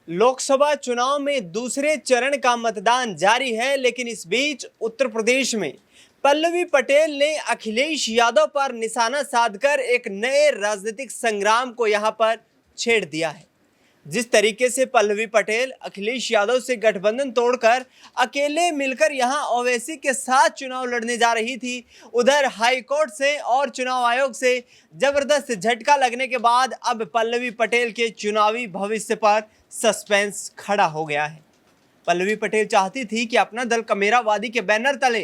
लोकसभा चुनाव में दूसरे चरण का मतदान जारी है, लेकिन इस बीच उत्तर प्रदेश में पल्लवी पटेल ने अखिलेश यादव पर निशाना साधकर एक नए राजनीतिक संग्राम को यहां पर छेड़ दिया है। जिस तरीके से पल्लवी पटेल अखिलेश यादव से गठबंधन तोड़कर अकेले मिलकर यहां ओवैसी के साथ चुनाव लड़ने जा रही थी, उधर हाईकोर्ट से और चुनाव आयोग से जबरदस्त झटका लगने के बाद अब पल्लवी पटेल के चुनावी भविष्य पर सस्पेंस खड़ा हो गया है। पल्लवी पटेल चाहती थी कि अपना दल कमेरावादी के बैनर तले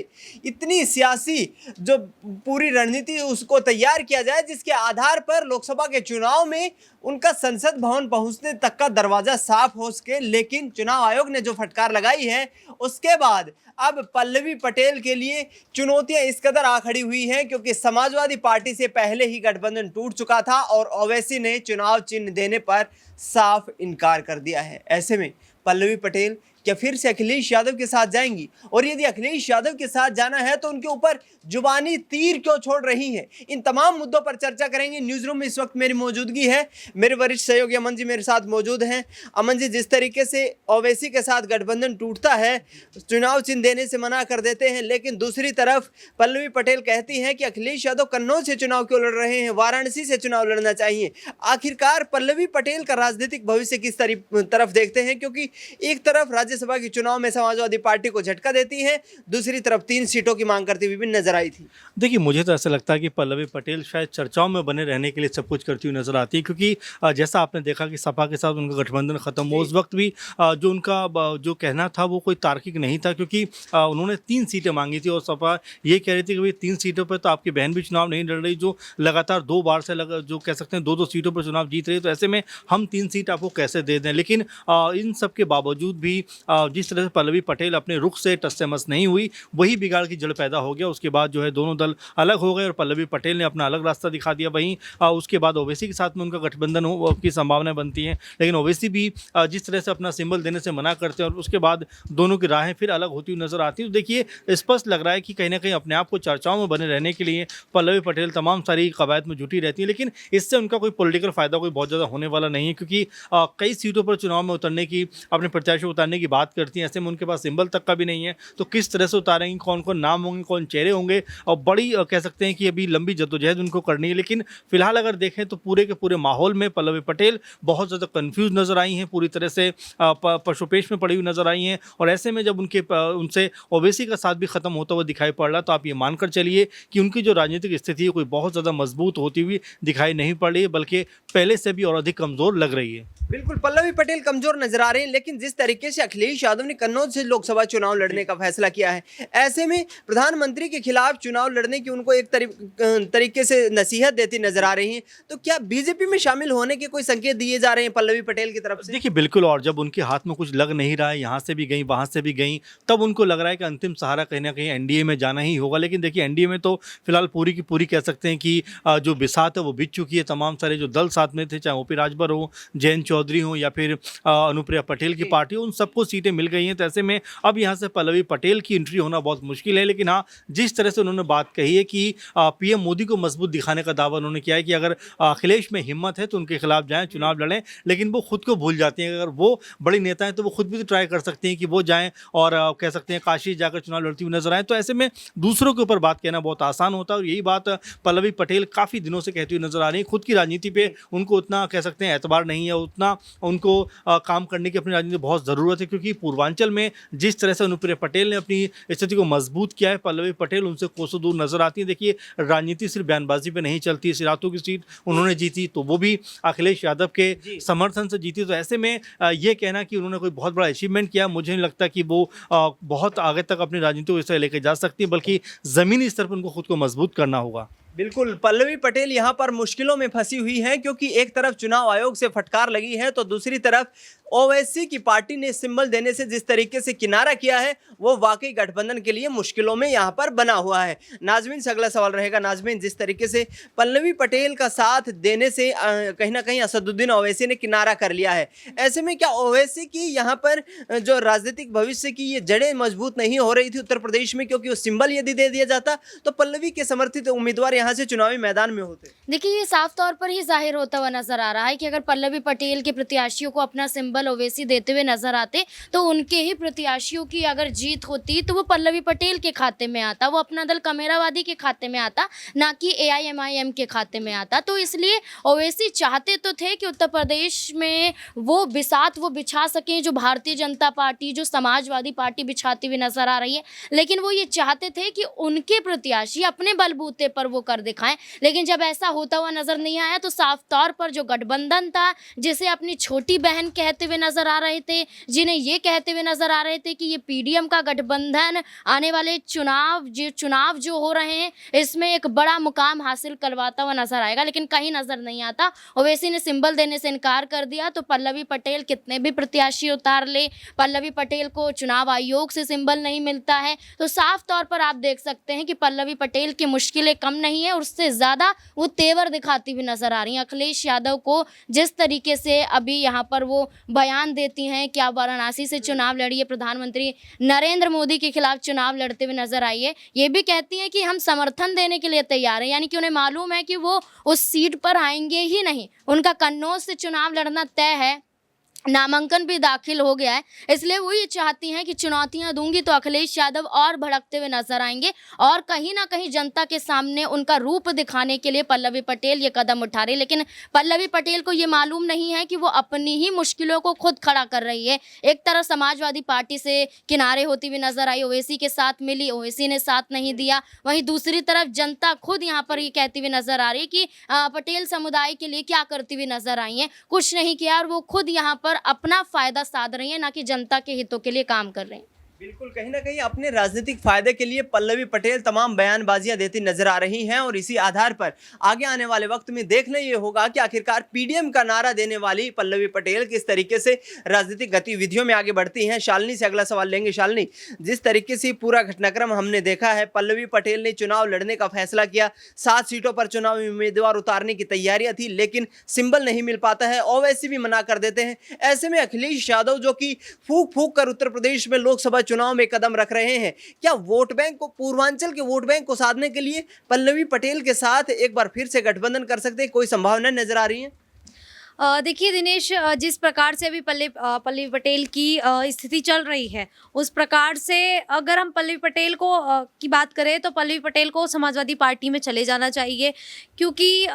इतनी सियासी जो पूरी रणनीति उसको तैयार किया जाए, जिसके आधार पर लोकसभा के चुनाव में उनका संसद भवन पहुंचने तक का दरवाजा साफ हो सके। लेकिन चुनाव आयोग ने जो फटकार लगाई है, उसके बाद अब पल्लवी पटेल के लिए चुनौतियां इस कदर आ खड़ी हुई हैं, क्योंकि समाजवादी पार्टी से पहले ही गठबंधन टूट चुका था और ओवैसी ने चुनाव चिन्ह देने पर साफ इनकार कर दिया है। ऐसे में पल्लवी पटेल क्या फिर से अखिलेश यादव के साथ जाएंगी? और यदि अखिलेश यादव के साथ जाना है तो उनके ऊपर जुबानी तीर क्यों छोड़ रही हैं? इन तमाम मुद्दों पर चर्चा करेंगे। न्यूज रूम में इस वक्त मेरी मौजूदगी है, मेरे वरिष्ठ सहयोगी अमन जी मेरे साथ मौजूद हैं। अमन जी, जिस तरीके से ओवैसी के साथ गठबंधन टूटता है, चुनाव चिन्ह देने से मना कर देते हैं, लेकिन दूसरी तरफ पल्लवी पटेल कहती हैं कि अखिलेश यादव कन्नौज से चुनाव क्यों लड़ रहे हैं, वाराणसी से चुनाव लड़ना चाहिए। आखिरकार पल्लवी पटेल का राजनीतिक भविष्य किस तरफ देखते हैं? क्योंकि एक तरफ राज्यसभा के चुनाव में समाजवादी पार्टी को झटका देती है, दूसरी तरफ 3 सीटों की मांग करती हुई भी नजर आई थी। देखिए, मुझे तो ऐसा लगता है कि पल्लवी पटेल शायद चर्चाओं में बने रहने के लिए सब कुछ करती हुई नजर आती है, क्योंकि जैसा आपने देखा कि सपा के साथ उनका गठबंधन खत्म हुआ, उस वक्त भी जो उनका जो कहना था वो कोई तार्किक नहीं था, क्योंकि उन्होंने 3 सीटें मांगी थी और सपा ये कह रही थी कि भाई 3 सीटों पर तो आपकी बहन भी चुनाव नहीं लड़ रही, जो लगातार 2 बार से जो कह सकते हैं 2-2 सीटों पर चुनाव जीत रही है, तो ऐसे में हम 3 सीट आपको कैसे दे दें। लेकिन इन सब के बावजूद भी जिस तरह से पल्लवी पटेल अपने रुख से टस से मस नहीं हुई, वही बिगाड़ की जड़ पैदा हो गया। उसके बाद जो है दोनों दल अलग हो गए और पल्लवी पटेल ने अपना अलग रास्ता दिखा दिया। वहीं उसके बाद ओवैसी के साथ में उनका गठबंधन हो की संभावनाएं बनती हैं, लेकिन ओवैसी भी जिस तरह से अपना सिंबल देने से मना करते हैं और उसके बाद दोनों की राहें फिर अलग होती हुई नजर आती है। तो देखिए, स्पष्ट लग रहा है कि कहीं ना कहीं अपने आप को चर्चाओं में बने रहने के लिए पल्लवी पटेल तमाम सारी कवायद में जुटी रहती है, लेकिन इससे उनका कोई पॉलिटिकल फायदा कोई बहुत ज़्यादा होने वाला नहीं है, क्योंकि कई सीटों पर चुनाव में उतरने की, अपने प्रत्याशी उतारने की बात करती हैं। ऐसे में उनके पास सिंबल तक का भी नहीं है, तो किस तरह से उतारेंगे, कौन कौन नाम होंगे, कौन चेहरे होंगे, और बड़ी कह सकते हैं कि अभी लंबी जद्दोजहद उनको करनी है। लेकिन फिलहाल अगर देखें तो पूरे के पूरे माहौल में पल्लवी पटेल बहुत ज़्यादा कंफ्यूज नजर आई हैं, पूरी तरह से पशुपेश में पड़ी हुई नजर आई हैं। और ऐसे में जब उनसे ओवैसी का साथ भी खत्म होता हुआ दिखाई पड़ रहा, तो आप ये मानकर चलिए कि उनकी जो राजनीतिक स्थिति है कोई बहुत ज़्यादा मजबूत होती हुई दिखाई नहीं पड़ रही है, बल्कि पहले से भी और अधिक कमज़ोर लग रही है। बिल्कुल, पल्लवी पटेल कमजोर नजर आ रहे हैं, लेकिन जिस तरीके से अखिलेश यादव ने कन्नौज से लोकसभा चुनाव लड़ने का फैसला किया है, ऐसे में प्रधानमंत्री के खिलाफ चुनाव लड़ने की उनको एक तरीके से नसीहत देती नजर आ रही हैं। तो क्या बीजेपी में शामिल होने के कोई संकेत दिए जा रहे हैं पल्लवी पटेल की तरफ से? देखिए, बिल्कुल, और जब उनके हाथ में कुछ लग नहीं रहा है, यहाँ से भी गई वहाँ से भी गई, तब उनको लग रहा है कि अंतिम सहारा कहीं ना कहीं एनडीए में जाना ही होगा। लेकिन देखिए, एनडीए में तो फिलहाल पूरी की पूरी कह सकते हैं कि जो बिसात है वो बीत चुकी है। तमाम सारे जो दल साथ में थे, चाहे ओपी राजभर हो, जयंत चौधरी हो या फिर अनुप्रिया पटेल की पार्टी, उन सबको सीटें मिल गई हैं। तो ऐसे में अब यहाँ से पल्लवी पटेल की एंट्री होना बहुत मुश्किल है। लेकिन हाँ, जिस तरह से उन्होंने बात कही है कि पीएम मोदी को मजबूत दिखाने का दावा उन्होंने किया है कि अगर अखिलेश में हिम्मत है तो उनके खिलाफ जाएं, चुनाव लड़ें, लेकिन वो खुद को भूल जाती हैं। अगर वो बड़ी नेता हैं तो वो खुद भी तो ट्राई कर सकती हैं कि वो जाएं और कह सकते हैं काशी जाकर चुनाव लड़ती हुई नजर आए। तो ऐसे में दूसरों के ऊपर बात कहना बहुत आसान होता है, और यही बात पल्लवी पटेल काफ़ी दिनों से कहती हुई नजर आ रही है। खुद की राजनीति पे उनको उतना कह सकते हैं एतबार नहीं है, उतना उनको काम करने की अपनी राजनीति बहुत ज़रूरत है, क्योंकि पूर्वांचल में जिस तरह से अनुप्रिया पटेल ने अपनी स्थिति को मजबूत किया है, पल्लवी पटेल उनसे कोसों दूर नजर आती है। देखिए, राजनीति सिर्फ बयानबाजी पे नहीं चलती। सिरातों की सीट उन्होंने जीती तो वो भी अखिलेश यादव के समर्थन से जीती। तो ऐसे में ये कहना कि उन्होंने कोई बहुत बड़ा अचीवमेंट किया, मुझे नहीं लगता कि वो बहुत आगे तक अपनी राजनीति को इसे लेकर जा सकती है, बल्कि ज़मीनी स्तर पर उनको खुद को मजबूत करना होगा। बिल्कुल, पल्लवी पटेल यहाँ पर मुश्किलों में फंसी हुई है, क्योंकि एक तरफ चुनाव आयोग से फटकार लगी है तो दूसरी तरफ ओवैसी की पार्टी ने सिंबल देने से जिस तरीके से किनारा किया है, वो वाकई गठबंधन के लिए मुश्किलों में यहाँ पर बना हुआ है। नाजमीन से अगला सवाल रहेगा। नाजमीन, जिस तरीके से पल्लवी पटेल का साथ देने से कहीं ना कहीं असदुद्दीन ओवैसी ने किनारा कर लिया है, ऐसे में क्या ओवैसी की यहाँ पर जो राजनीतिक भविष्य की ये जड़ें मजबूत नहीं हो रही थी उत्तर प्रदेश में? क्योंकि वो सिंबल यदि दे दिया जाता तो पल्लवी के समर्थित उम्मीदवार यहाँ से चुनावी मैदान में होते। देखिए, ये साफ तौर पर ही जाहिर होता हुआ नजर आ रहा है कि अगर पल्लवी पटेल के प्रत्याशियों को अपना सिंबल सिंबल ओवैसी देते हुए नजर आते तो उनके ही प्रत्याशियों की अगर जीत होती तो वो पल्लवी पटेल के खाते में आता, वो अपना दल कमेरावादी के खाते में आता, ना कि AIMIM के खाते में आता। तो इसलिए ओवैसी चाहते तो थे कि उत्तर प्रदेश में वो बिसात वो बिछा सकें जो भारतीय जनता पार्टी, जो समाजवादी पार्टी बिछाती हुई नजर आ रही है, लेकिन वो ये चाहते थे कि उनके प्रत्याशी अपने बलबूते पर वो कर दिखाएं। लेकिन जब ऐसा होता हुआ नजर नहीं आया तो साफ तौर पर जो गठबंधन था, जिसे अपनी छोटी बहन कहते हुए नजर आ रहे थे, जिन्हें ये कहते हुए नजर आ रहे थे कि ये PDM का गठबंधन आने वाले चुनाव जो हो रहे हैं इसमें एक बड़ा मुकाम हासिल करवाता हुआ नजर आएगा, लेकिन कहीं नजर नहीं आता। ओवैसी ने सिंबल देने से इनकार कर दिया तो पल्लवी पटेल कितने भी प्रत्याशी उतार ले, पल्लवी पटेल को चुनाव आयोग से सिंबल नहीं मिलता है। तो साफ तौर पर आप देख सकते हैं कि पल्लवी पटेल की मुश्किलें कम नहीं है, उससे ज़्यादा वो तेवर दिखाती हुई नजर आ रही हैं। अखिलेश यादव को जिस तरीके से अभी यहाँ पर वो बयान देती हैं कि आप वाराणसी से चुनाव लड़िए, प्रधानमंत्री नरेंद्र मोदी के खिलाफ चुनाव लड़ते हुए नजर आई है, ये भी कहती हैं कि हम समर्थन देने के लिए तैयार हैं, यानी कि उन्हें मालूम है कि वो उस सीट पर आएंगे ही नहीं, उनका कन्नौज से चुनाव लड़ना तय है, नामांकन भी दाखिल हो गया है। इसलिए वो ये चाहती हैं कि चुनौतियां दूंगी तो अखिलेश यादव और भड़कते हुए नजर आएंगे और कहीं ना कहीं जनता के सामने उनका रूप दिखाने के लिए पल्लवी पटेल ये कदम उठा रही। लेकिन पल्लवी पटेल को ये मालूम नहीं है कि वो अपनी ही मुश्किलों को खुद खड़ा कर रही है। एक तरफ समाजवादी पार्टी से किनारे होती हुई नजर आई, ओवैसी के साथ मिली, ओवैसी ने साथ नहीं दिया, वहीं दूसरी तरफ जनता खुद यहाँ पर ये कहती हुई नजर आ रही है कि पटेल समुदाय के लिए क्या करती हुई नजर आई है, कुछ नहीं किया, और वो खुद यहाँ पर अपना फायदा साध रही है, ना कि जनता के हितों के लिए काम कर रहे हैं। बिल्कुल, कहीं ना कहीं अपने राजनीतिक फायदे के लिए पल्लवी पटेल तमाम बयानबाजियां देती नजर आ रही हैं और इसी आधार पर आगे आने वाले वक्त में देखना ये होगा कि आखिरकार PDM का नारा देने वाली पल्लवी पटेल किस तरीके से राजनीतिक गतिविधियों में आगे बढ़ती हैं। शालिनी से अगला सवाल लेंगे। शालिनी, जिस तरीके से पूरा घटनाक्रम हमने देखा है, पल्लवी पटेल ने चुनाव लड़ने का फैसला किया, 7 सीटों पर चुनावी उम्मीदवार उतारने की तैयारियां थी, लेकिन सिंबल नहीं मिल पाता है, ओवैसी भी मना कर देते हैं। ऐसे में अखिलेश यादव जो कि फूक फूक कर उत्तर प्रदेश में लोकसभा चुनाव में कदम रख रहे हैं, क्या वोट बैंक को, पूर्वांचल के वोट बैंक को साधने के लिए पल्लवी पटेल के साथ एक बार फिर से गठबंधन कर सकते हैं? कोई संभावना नजर आ रही है? देखिए दिनेश, जिस प्रकार से अभी पल्लवी पटेल की स्थिति चल रही है, उस प्रकार से अगर हम पल्लवी पटेल को की बात करें तो पल्लवी पटेल को समाजवादी पार्टी में चले जाना चाहिए, क्योंकि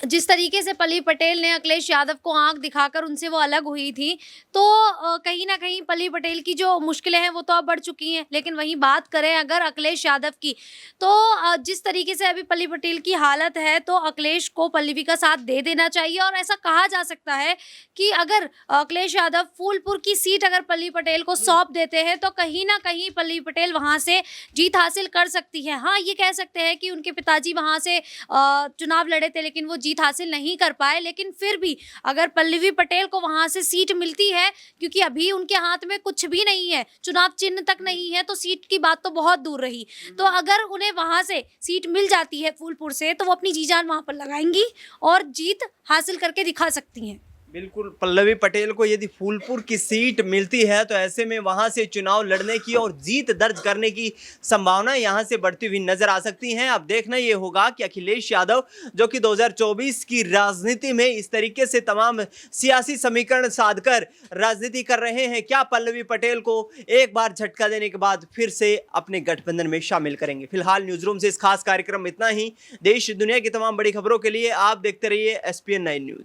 जिस तरीके से पल्लवी पटेल ने अखिलेश यादव को आंख दिखाकर उनसे वो अलग हुई थी, तो कहीं ना कहीं पल्लवी पटेल की जो मुश्किलें हैं वो तो अब बढ़ चुकी हैं। लेकिन वहीं बात करें अगर अखिलेश यादव की, तो जिस तरीके से अभी पल्लवी पटेल की हालत है, तो अखिलेश को पल्लवी का साथ दे देना चाहिए। और ऐसा कहा जा सकता है कि अगर अखिलेश यादव फूलपुर की सीट अगर पल्लवी पटेल को सौंप देते हैं तो कहीं ना कहीं पल्लवी पटेल वहाँ से जीत हासिल कर सकती है। हाँ, ये कह सकते हैं कि उनके पिताजी वहाँ से चुनाव लड़े थे लेकिन वो जीत हासिल नहीं कर पाए, लेकिन फिर भी अगर पल्लवी पटेल को वहां से सीट मिलती है, क्योंकि अभी उनके हाथ में कुछ भी नहीं है, चुनाव चिन्ह तक नहीं है, तो सीट की बात तो बहुत दूर रही। तो अगर उन्हें वहां से सीट मिल जाती है फूलपुर से, तो वो अपनी जी जान वहां पर लगाएंगी और जीत हासिल करके दिखा सकती हैं। बिल्कुल, पल्लवी पटेल को यदि फूलपुर की सीट मिलती है तो ऐसे में वहां से चुनाव लड़ने की और जीत दर्ज करने की संभावना यहां से बढ़ती हुई नजर आ सकती हैं। अब देखना ये होगा कि अखिलेश यादव जो कि 2024 की राजनीति में इस तरीके से तमाम सियासी समीकरण साधकर राजनीति कर रहे हैं, क्या पल्लवी पटेल को एक बार झटका देने के बाद फिर से अपने गठबंधन में शामिल करेंगे। फिलहाल न्यूज रूम से इस खास कार्यक्रम में इतना ही। देश दुनिया की तमाम बड़ी खबरों के लिए आप देखते रहिए SPN 9 न्यूज।